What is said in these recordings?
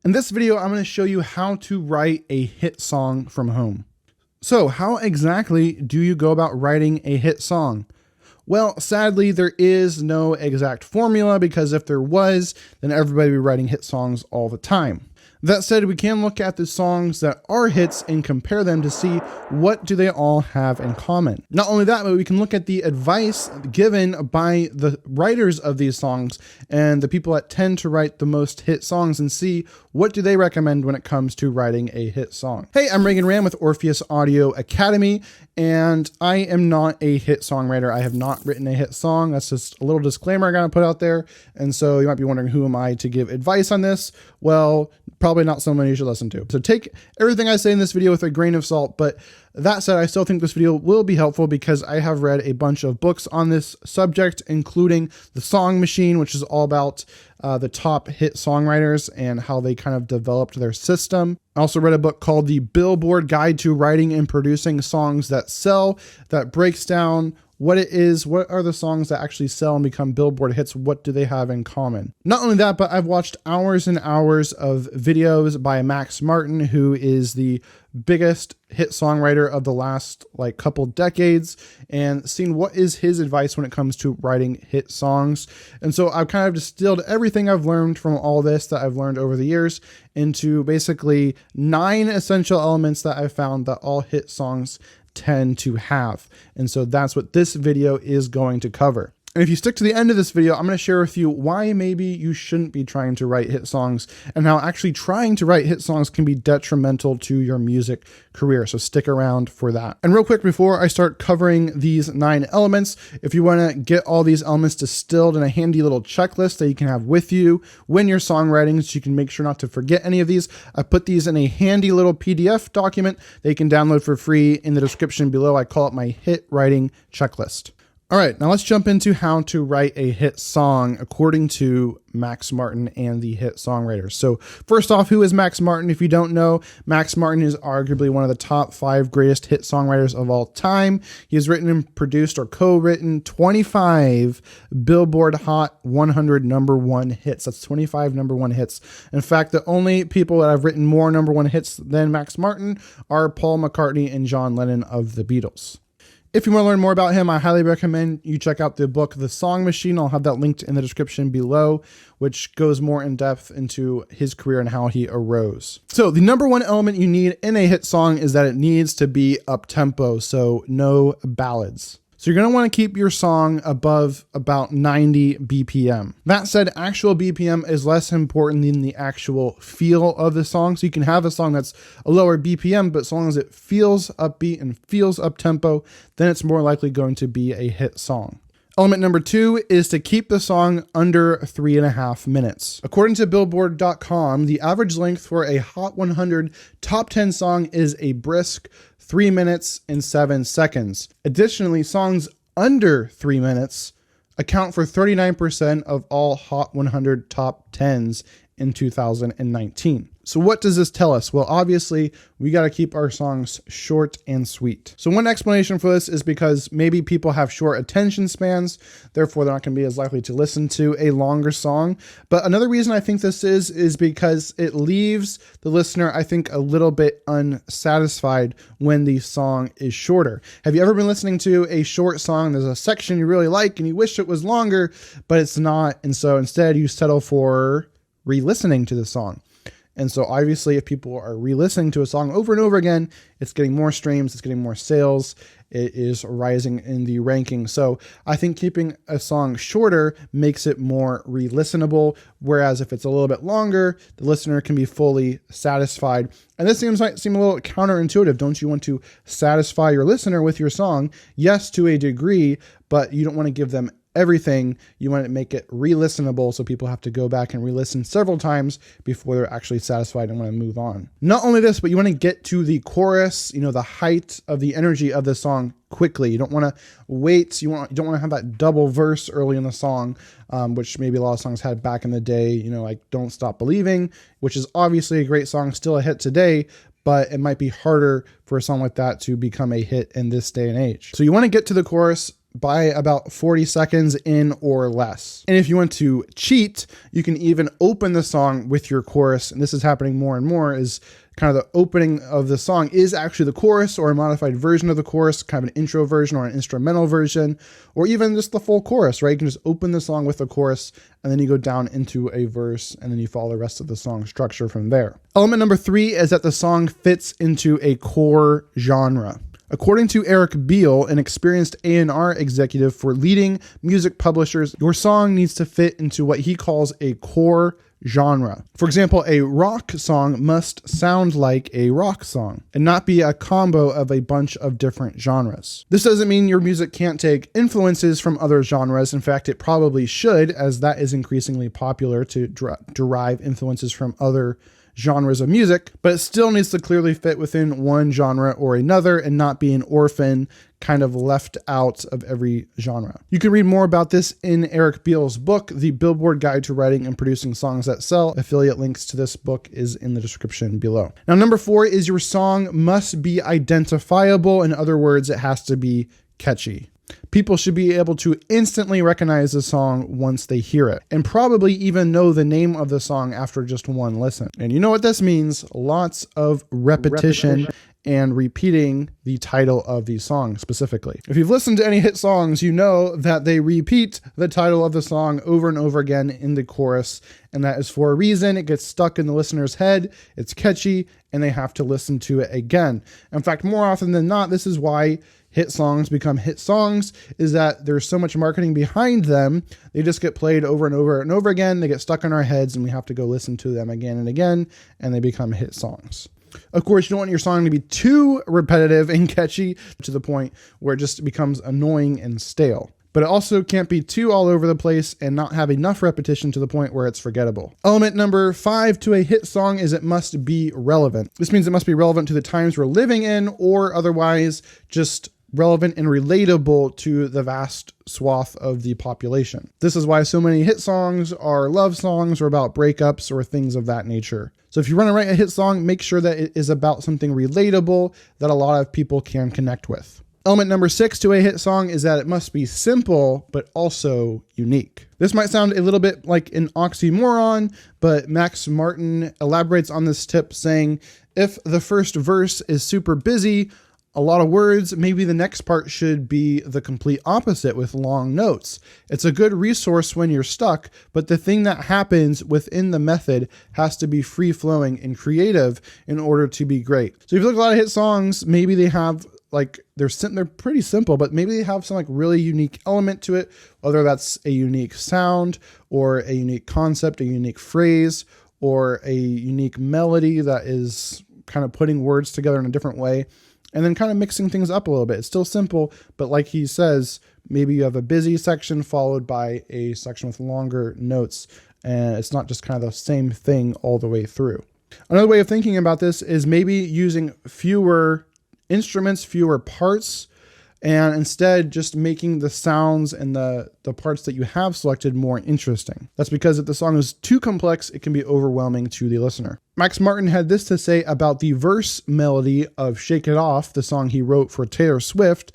In this video, I'm going to show you how to write a hit song from home. So how exactly do you go about writing a hit song? Well, sadly, there is no exact formula, because if there was, then everybody would be writing hit songs all the time. That said, we can look at the songs that are hits and compare them to see what do they all have in common. Not only that, but we can look at the advice given by the writers of these songs and the people that tend to write the most hit songs and see what do they recommend when it comes to writing a hit song. Hey, I'm Reagan Ram with Orpheus Audio Academy, and I am not a hit songwriter. I have not written a hit song. That's just a little disclaimer I gotta put out there. And so you might be wondering, who am I to give advice on this? Well, probably not someone you should listen to. So take everything I say in this video with a grain of salt, but that said, I still think this video will be helpful because I have read a bunch of books on this subject, including The Song Machine, which is all about the top hit songwriters and how they kind of developed their system. I also read a book called The Billboard Guide to Writing and Producing Songs That Sell, that breaks down what it is, what are the songs that actually sell and become Billboard hits, what do they have in common. Not only that, but I've watched hours and hours of videos by Max Martin, who is the biggest hit songwriter of the last couple decades, and seen what is his advice when it comes to writing hit songs. And so I've kind of distilled everything I've learned from all this that I've learned over the years into basically 9 essential elements that I've found that all hit songs tend to have. And so that's what this video is going to cover. And if you stick to the end of this video, I'm going to share with you why maybe you shouldn't be trying to write hit songs, and how actually trying to write hit songs can be detrimental to your music career. So stick around for that. And real quick, before I start covering these 9 elements, if you want to get all these elements distilled in a handy little checklist that you can have with you when you're songwriting, so you can make sure not to forget any of these, I put these in a handy little PDF document that you can download for free in the description below. I call it my hit writing checklist. All right, now let's jump into how to write a hit song according to Max Martin and the hit songwriters. So first off, who is Max Martin? If you don't know, Max Martin is arguably one of the top 5 greatest hit songwriters of all time. He has written and produced or co-written 25 Billboard Hot 100 #1 hits. That's 25 #1 hits. In fact, the only people that have written more #1 hits than Max Martin are Paul McCartney and John Lennon of the Beatles. If you want to learn more about him, I highly recommend you check out the book, The Song Machine. I'll have that linked in the description below, which goes more in depth into his career and how he arose. So the #1 element you need in a hit song is that it needs to be up-tempo, so no ballads. So you're going to want to keep your song above about 90 BPM. That said, actual BPM is less important than the actual feel of the song. So you can have a song that's a lower BPM, but as long as it feels upbeat and feels up-tempo, then it's more likely going to be a hit song. Element #2 is to keep the song under 3.5 minutes. According to Billboard.com, the average length for a Hot 100 Top 10 song is a brisk 3 minutes and 7 seconds. Additionally, songs under 3 minutes account for 39% of all Hot 100 Top 10s in 2019. So what does this tell us? Well, obviously, we got to keep our songs short and sweet. So one explanation for this is because maybe people have short attention spans, therefore they're not going to be as likely to listen to a longer song. But another reason I think this is because it leaves the listener, I think, a little bit unsatisfied when the song is shorter. Have you ever been listening to a short song? There's a section you really like and you wish it was longer, but it's not. And so instead you settle for re-listening to the song. And so obviously if people are re-listening to a song over and over again, it's getting more streams, it's getting more sales, it is rising in the ranking. So I think keeping a song shorter makes it more re-listenable, whereas if it's a little bit longer, the listener can be fully satisfied. And this might seem a little counterintuitive. Don't you want to satisfy your listener with your song? Yes, to a degree, but you don't want to give them everything. You want to make it re-listenable, so people have to go back and re-listen several times before they're actually satisfied and want to move on. Not only this, but you want to get to the chorus, the height of the energy of the song quickly. You don't want to wait. You don't want to have that double verse early in the song, which maybe a lot of songs had back in the day, like Don't Stop Believing, which is obviously a great song, still a hit today, but it might be harder for a song like that to become a hit in this day and age. So you want to get to the chorus by about 40 seconds in or less. And if you want to cheat, you can even open the song with your chorus. And this is happening more and more, is kind of the opening of the song is actually the chorus or a modified version of the chorus, kind of an intro version or an instrumental version, or even just the full chorus, right? You can just open the song with the chorus and then you go down into a verse and then you follow the rest of the song structure from there. Element number 3 is that the song fits into a core genre. According to Eric Beale, an experienced A&R executive for leading music publishers, your song needs to fit into what he calls a core genre. For example, a rock song must sound like a rock song and not be a combo of a bunch of different genres. This doesn't mean your music can't take influences from other genres. In fact, it probably should, as that is increasingly popular to derive influences from other genres of music, but it still needs to clearly fit within one genre or another and not be an orphan kind of left out of every genre. You can read more about this in Eric Beale's book, The Billboard Guide to Writing and Producing Songs That Sell. Affiliate links to this book is in the description below. Now, number 4 is your song must be identifiable. In other words, it has to be catchy. People should be able to instantly recognize the song once they hear it, and probably even know the name of the song after just one listen. And you know what this means? Lots of repetition and repeating the title of the song specifically. If you've listened to any hit songs, you know that they repeat the title of the song over and over again in the chorus, and that is for a reason. It gets stuck in the listener's head, it's catchy, and they have to listen to it again. In fact, more often than not, this is why hit songs become hit songs, is that there's so much marketing behind them. They just get played over and over and over again. They get stuck in our heads and we have to go listen to them again and again, and they become hit songs. Of course, you don't want your song to be too repetitive and catchy to the point where it just becomes annoying and stale. But it also can't be too all over the place and not have enough repetition to the point where it's forgettable. Element number 5 to a hit song is it must be relevant. This means it must be relevant to the times we're living in, or otherwise just relevant and relatable to the vast swath of the population. This is why so many hit songs are love songs or about breakups or things of that nature. So if you want to write a hit song, make sure that it is about something relatable that a lot of people can connect with. Element number 6 to a hit song is that it must be simple, but also unique. This might sound a little bit like an oxymoron, but Max Martin elaborates on this tip saying, if the first verse is super busy, a lot of words, maybe the next part should be the complete opposite with long notes. It's a good resource when you're stuck, but the thing that happens within the method has to be free-flowing and creative in order to be great. So if you look at a lot of hit songs, maybe they have they're pretty simple, but maybe they have some really unique element to it, whether that's a unique sound or a unique concept, a unique phrase, or a unique melody that is kind of putting words together in a different way, and then kind of mixing things up a little bit. It's still simple, but like he says, maybe you have a busy section followed by a section with longer notes, and it's not just kind of the same thing all the way through. Another way of thinking about this is maybe using fewer instruments, fewer parts, and instead just making the sounds and the parts that you have selected more interesting. That's because if the song is too complex, it can be overwhelming to the listener. Max Martin had this to say about the verse melody of Shake It Off, the song he wrote for Taylor Swift,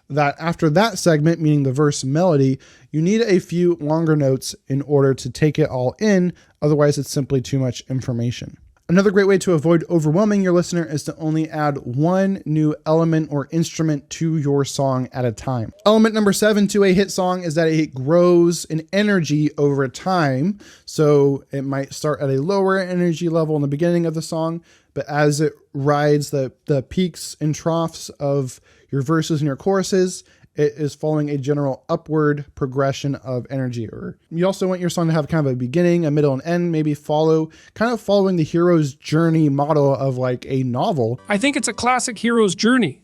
that after that segment, meaning the verse melody, you need a few longer notes in order to take it all in, otherwise it's simply too much information. Another great way to avoid overwhelming your listener is to only add one new element or instrument to your song at a time. Element number 7 to a hit song is that it grows in energy over time. So it might start at a lower energy level in the beginning of the song, but as it rides the peaks and troughs of your verses and your choruses, it is following a general upward progression of energy. Or you also want your song to have kind of a beginning, a middle, and end, maybe following the hero's journey model of like a novel. I think it's a classic hero's journey,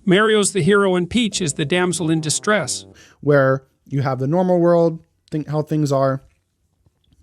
Mario's the hero and Peach is the damsel in distress. Where you have the normal world, think how things are.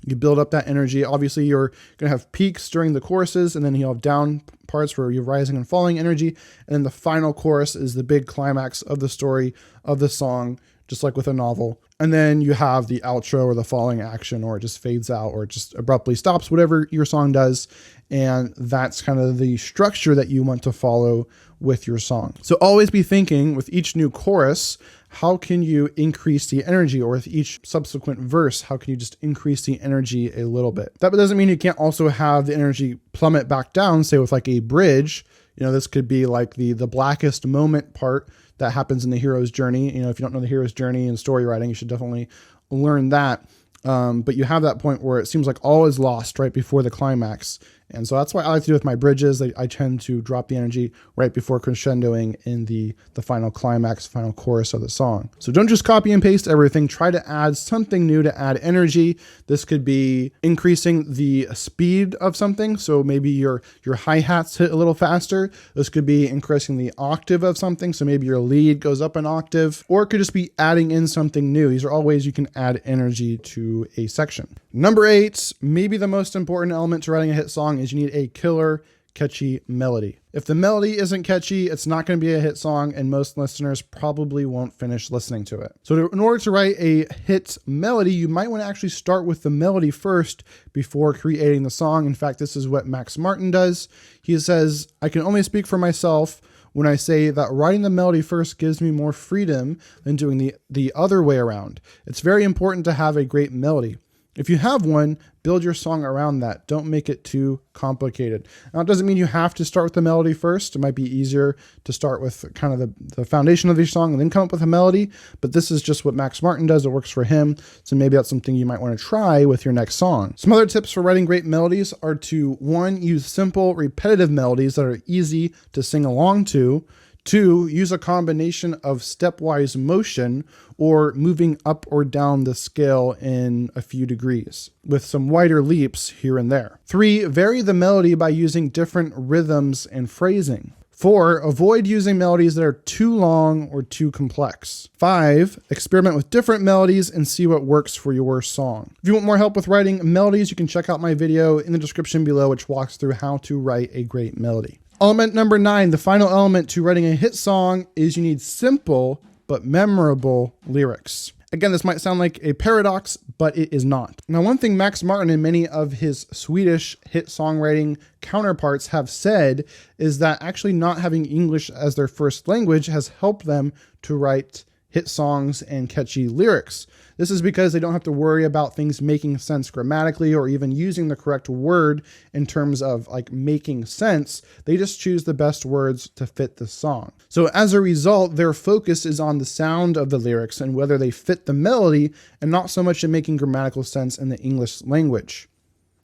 You build up that energy. Obviously, you're going to have peaks during the choruses, and then you'll have down parts where you're rising and falling energy. And then the final chorus is the big climax of the story of the song, just like with a novel. And then you have the outro or the falling action, or it just fades out or it just abruptly stops, whatever your song does. And that's kind of the structure that you want to follow with your song. So always be thinking with each new chorus, how can you increase the energy, or with each subsequent verse, how can you just increase the energy a little bit? That doesn't mean you can't also have the energy plummet back down, say with like a bridge. This could be like the blackest moment part that happens in the hero's journey. If you don't know the hero's journey in story writing, you should definitely learn that. But you have that point where it seems like all is lost right before the climax. And so that's why I like to do with my bridges. I tend to drop the energy right before crescendoing in the final climax, final chorus of the song. So don't just copy and paste everything. Try to add something new to add energy. This could be increasing the speed of something. So maybe your hi-hats hit a little faster. This could be increasing the octave of something. So maybe your lead goes up an octave, or it could just be adding in something new. These are all ways you can add energy to a section. Number 8, maybe the most important element to writing a hit song is you need a killer, catchy melody. If the melody isn't catchy, it's not going to be a hit song, and most listeners probably won't finish listening to it. So in order to write a hit melody, you might want to actually start with the melody first before creating the song. In fact, this is what Max Martin does. He says, "I can only speak for myself when I say that writing the melody first gives me more freedom than doing the other way around. It's very important to have a great melody. If you have one, build your song around that. Don't make it too complicated." Now, it doesn't mean you have to start with the melody first. It might be easier to start with kind of the foundation of your song and then come up with a melody, but this is just what Max Martin does. It works for him, so maybe that's something you might want to try with your next song. Some other tips for writing great melodies are to, 1, use simple, repetitive melodies that are easy to sing along to. 2, use a combination of stepwise motion or moving up or down the scale in a few degrees, with some wider leaps here and there. 3, vary the melody by using different rhythms and phrasing. 4, avoid using melodies that are too long or too complex. 5, experiment with different melodies and see what works for your song. If you want more help with writing melodies, you can check out my video in the description below, which walks through how to write a great melody. Element number 9, the final element to writing a hit song, is you need simple but memorable lyrics. Again, this might sound like a paradox, but it is not. Now, one thing Max Martin and many of his Swedish hit songwriting counterparts have said is that actually not having English as their first language has helped them to write hit songs and catchy lyrics. This is because they don't have to worry about things making sense grammatically or even using the correct word in terms of like making sense. They just choose the best words to fit the song. So as a result, their focus is on the sound of the lyrics and whether they fit the melody, and not so much in making grammatical sense in the English language.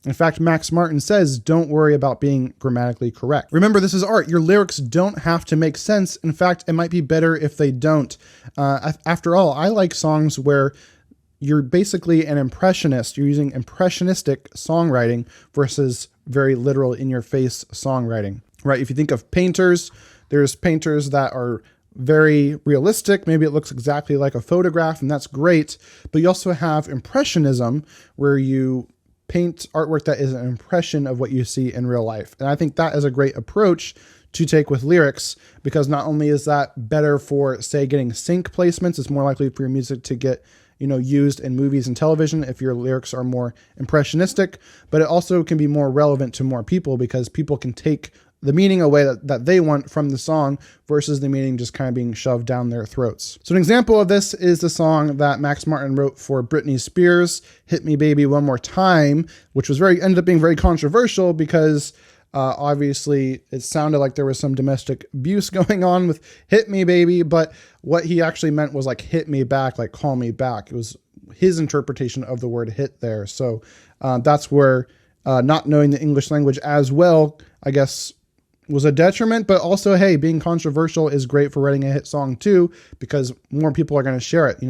In fact, Max Martin says, don't worry about being grammatically correct. Remember, this is art. Your lyrics don't have to make sense. In fact, it might be better if they don't. After all, I like songs where you're basically an impressionist. You're using impressionistic songwriting versus very literal in-your-face songwriting, right? If you think of painters, there's painters that are very realistic. Maybe it looks exactly like a photograph, and that's great. But you also have impressionism, where you paint artwork that is an impression of what you see in real life. And I think that is a great approach to take with lyrics, because not only is that better for, say, getting sync placements, it's more likely for your music to get used in movies and television if your lyrics are more impressionistic, but it also can be more relevant to more people because people can take the meaning away that they want from the song versus the meaning just kind of being shoved down their throats. So an example of this is the song that Max Martin wrote for Britney Spears, "Hit Me Baby One More Time," which was ended up being very controversial because obviously it sounded like there was some domestic abuse going on with "Hit Me Baby," but what he actually meant was like "hit me back," like "call me back." It was his interpretation of the word "hit" there. So that's where not knowing the English language as well, I guess, was a detriment. But also, hey, being controversial is great for writing a hit song too, because more people are going to share it.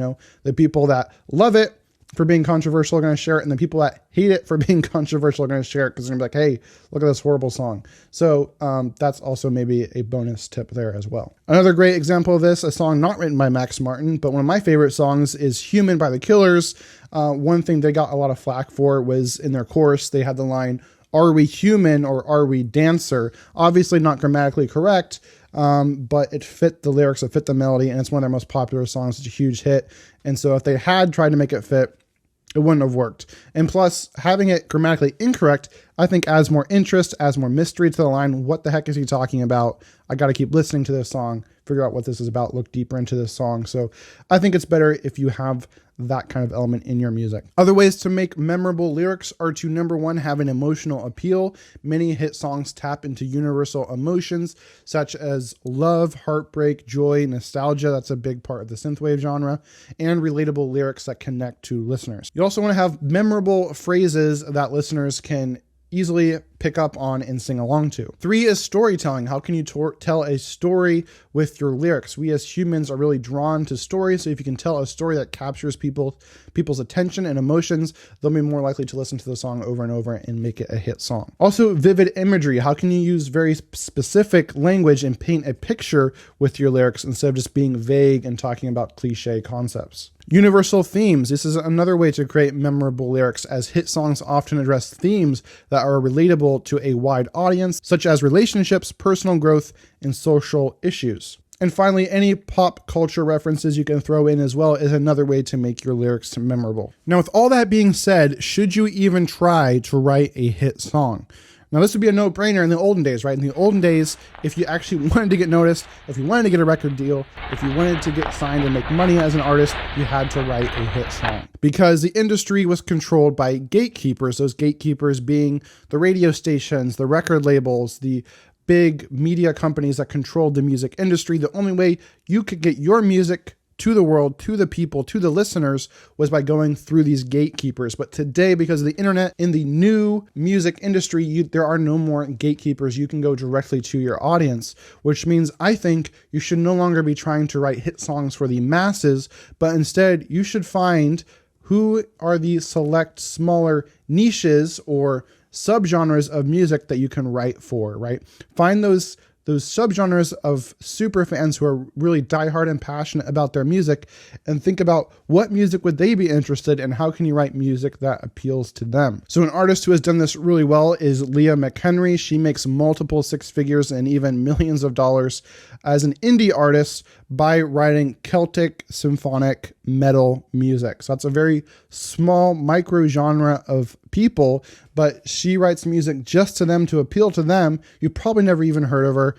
The people that love it for being controversial are going to share it, and the people that hate it for being controversial are going to share it because they're going to be like, hey, look at this horrible song. So that's also maybe a bonus tip there as well. Another great example of this, a song not written by Max Martin, but one of my favorite songs is "Human" by The Killers. One thing they got a lot of flack for was in their chorus, they had the line, "Are we human or are we dancer?" Obviously not grammatically correct, but it fit the lyrics, it fit the melody, and it's one of their most popular songs. It's a huge hit. And so if they had tried to make it fit, it wouldn't have worked. And plus, having it grammatically incorrect I think adds more interest, adds more mystery to the line. What the heck is he talking about? I got to keep listening to this song, figure out what this is about, look deeper into this song. So I think it's better if you have that kind of element in your music. Other ways to make memorable lyrics are to, number one, have an emotional appeal. Many hit songs tap into universal emotions such as love, heartbreak, joy, nostalgia. That's a big part of the synthwave genre, and relatable lyrics that connect to listeners. You also want to have memorable phrases that listeners can easily pick up on and sing along to. 3 is storytelling. How can you tell a story with your lyrics? We as humans are really drawn to stories. So if you can tell a story that captures people's attention and emotions, they'll be more likely to listen to the song over and over and make it a hit song. Also, vivid imagery. How can you use very specific language and paint a picture with your lyrics instead of just being vague and talking about cliche concepts? Universal themes. This is another way to create memorable lyrics, as hit songs often address themes that are relatable to a wide audience, such as relationships, personal growth, and social issues. And finally, any pop culture references you can throw in as well is another way to make your lyrics memorable. Now, with all that being said, should you even try to write a hit song? Now, this would be a no-brainer in the olden days, right? In the olden days, if you actually wanted to get noticed, if you wanted to get a record deal, if you wanted to get signed and make money as an artist, you had to write a hit song. Because the industry was controlled by gatekeepers, those gatekeepers being the radio stations, the record labels, the big media companies that controlled the music industry. The only way you could get your music to the world, to the people, to the listeners, was by going through these gatekeepers. But today, because of the internet, in the new music industry, there are no more gatekeepers. You can go directly to your audience, which means I think you should no longer be trying to write hit songs for the masses, but instead you should find who are the select smaller niches or subgenres of music that you can write for, right? Find those subgenres of super fans who are really diehard and passionate about their music, and think about what music would they be interested in and how can you write music that appeals to them. So an artist who has done this really well is Leah McHenry. She makes multiple six figures and even millions of dollars as an indie artist by writing Celtic symphonic metal music. So that's a very small micro genre of people, but she writes music just to them, to appeal to them. You probably never even heard of her.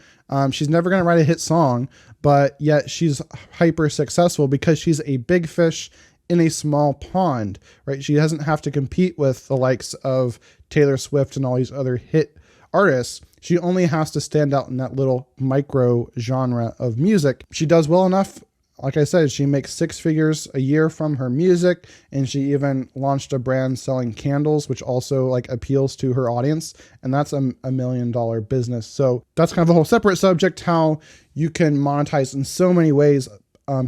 She's never going to write a hit song, but yet she's hyper successful because she's a big fish in a small pond, right? She doesn't have to compete with the likes of Taylor Swift and all these other hit artists. She only has to stand out in that little micro genre of music. She does well enough. Like I said, she makes six figures a year from her music, and she even launched a brand selling candles, which also appeals to her audience, and that's a $1 million business. So that's kind of a whole separate subject, how you can monetize in so many ways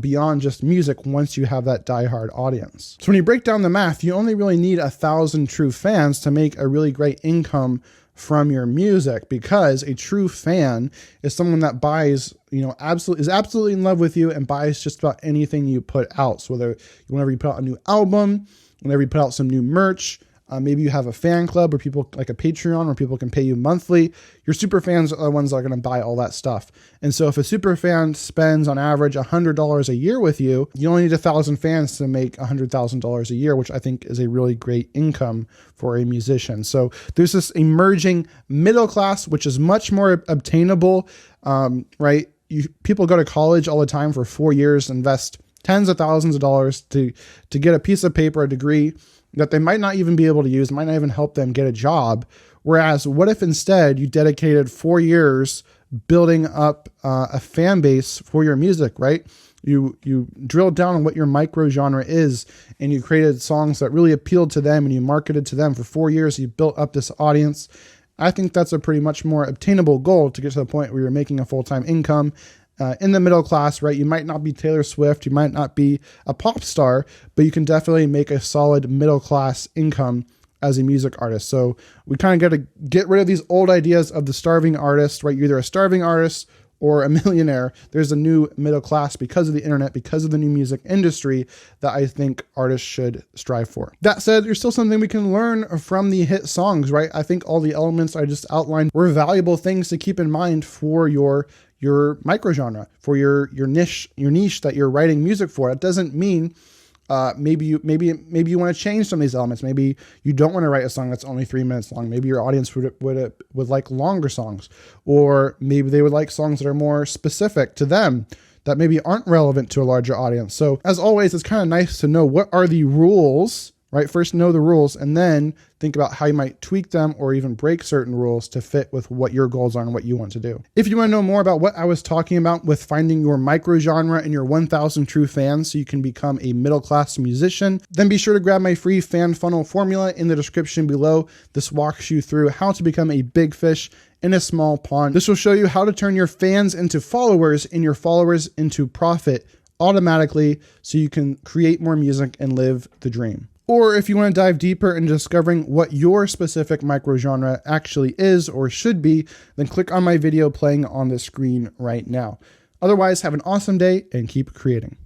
beyond just music once you have that diehard audience. So when you break down the math, you only really need 1,000 true fans to make a really great income from your music, because a true fan is someone that buys, is absolutely in love with you and buys just about anything you put out. So whenever you put out a new album, whenever you put out some new merch, maybe you have a fan club where people, like a Patreon, where people can pay you monthly. Your super fans are the ones that are going to buy all that stuff. And so if a super fan spends on average $100 a year with you, you only need 1,000 fans to make $100,000 a year, which I think is a really great income for a musician. So there's this emerging middle class, which is much more obtainable, right? People go to college all the time for 4 years, invest tens of thousands of dollars to get a piece of paper, a degree that they might not even be able to use, might not even help them get a job. Whereas what if instead you dedicated 4 years building up a fan base for your music, right? You drilled down on what your micro genre is, and you created songs that really appealed to them, and you marketed to them for 4 years. You built up this audience. I think that's a pretty much more obtainable goal to get to the point where you're making a full-time income in the middle class, right? You might not be Taylor Swift, you might not be a pop star, but you can definitely make a solid middle class income as a music artist. So we kind of got to get rid of these old ideas of the starving artist, right? You're either a starving artist or a millionaire. There's a new middle class because of the internet, because of the new music industry, that I think artists should strive for. That said, there's still something we can learn from the hit songs, right? I think all the elements I just outlined were valuable things to keep in mind for your microgenre, for your niche that you're writing music for. It doesn't mean Maybe you want to change some of these elements. Maybe you don't want to write a song that's only 3 minutes long. Maybe your audience would like longer songs, or maybe they would like songs that are more specific to them that maybe aren't relevant to a larger audience. So as always, it's kind of nice to know what are the rules, right? First know the rules and then think about how you might tweak them or even break certain rules to fit with what your goals are and what you want to do. If you want to know more about what I was talking about with finding your micro genre and your 1,000 true fans so you can become a middle-class musician, then be sure to grab my free fan funnel formula in the description below. This walks you through how to become a big fish in a small pond. This will show you how to turn your fans into followers and your followers into profit automatically so you can create more music and live the dream. Or if you want to dive deeper into discovering what your specific microgenre actually is or should be, then click on my video playing on the screen right now. Otherwise, have an awesome day and keep creating.